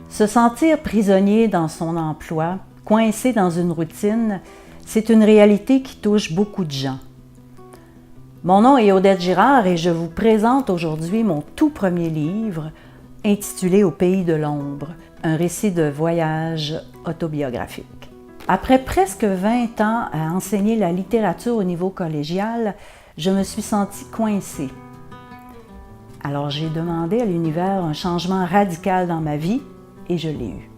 Se sentir prisonnier dans son emploi, coincé dans une routine, c'est une réalité qui touche beaucoup de gens. Mon nom est Odette Girard et je vous présente aujourd'hui mon tout premier livre intitulé « Au pays de l'ombre », un récit de voyage autobiographique. Après presque 20 ans à enseigner la littérature au niveau collégial, je me suis sentie coincée. Alors j'ai demandé à l'univers un changement radical dans ma vie et je l'ai eu.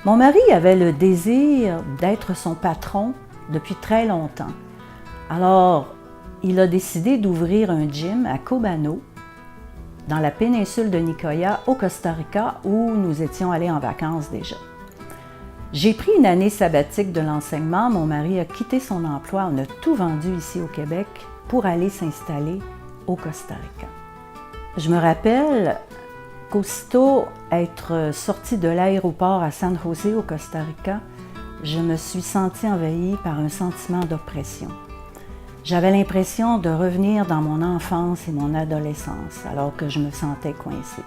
Mon mari avait le désir d'être son patron depuis très longtemps. Alors, il a décidé d'ouvrir un gym à Cobano, dans la péninsule de Nicoya, au Costa Rica, où nous étions allés en vacances déjà. J'ai pris une année sabbatique de l'enseignement. Mon mari a quitté son emploi. On a tout vendu ici au Québec pour aller s'installer au Costa Rica. Je me rappelle qu'aussitôt être sortie de l'aéroport à San José au Costa Rica, je me suis sentie envahie par un sentiment d'oppression. J'avais l'impression de revenir dans mon enfance et mon adolescence, alors que je me sentais coincée.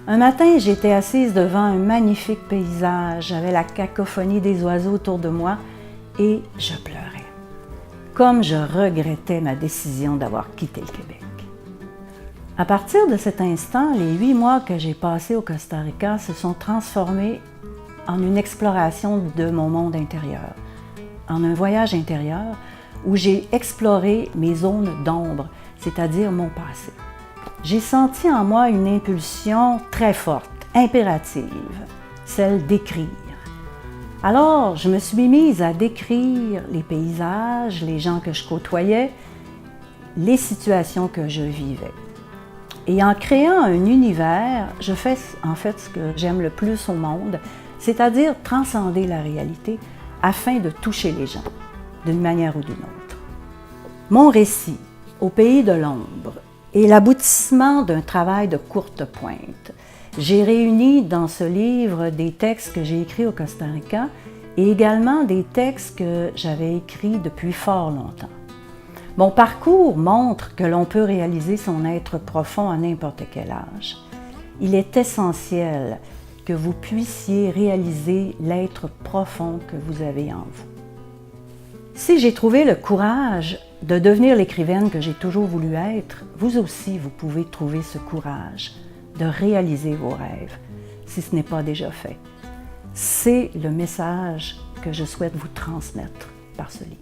Un matin, j'étais assise devant un magnifique paysage, j'avais la cacophonie des oiseaux autour de moi et je pleurais, comme je regrettais ma décision d'avoir quitté le Québec. À partir de cet instant, les 8 mois que j'ai passés au Costa Rica se sont transformés en une exploration de mon monde intérieur, en un voyage intérieur où j'ai exploré mes zones d'ombre, c'est-à-dire mon passé. J'ai senti en moi une impulsion très forte, impérative, celle d'écrire. Alors, je me suis mise à décrire les paysages, les gens que je côtoyais, les situations que je vivais. Et en créant un univers, je fais en fait ce que j'aime le plus au monde, c'est-à-dire transcender la réalité afin de toucher les gens, d'une manière ou d'une autre. Mon récit, Au pays de l'ombre, est l'aboutissement d'un travail de courte pointe. J'ai réuni dans ce livre des textes que j'ai écrits au Costa Rica et également des textes que j'avais écrits depuis fort longtemps. Mon parcours montre que l'on peut réaliser son être profond à n'importe quel âge. Il est essentiel que vous puissiez réaliser l'être profond que vous avez en vous. Si j'ai trouvé le courage de devenir l'écrivaine que j'ai toujours voulu être, vous aussi, vous pouvez trouver ce courage de réaliser vos rêves, si ce n'est pas déjà fait. C'est le message que je souhaite vous transmettre par ce livre.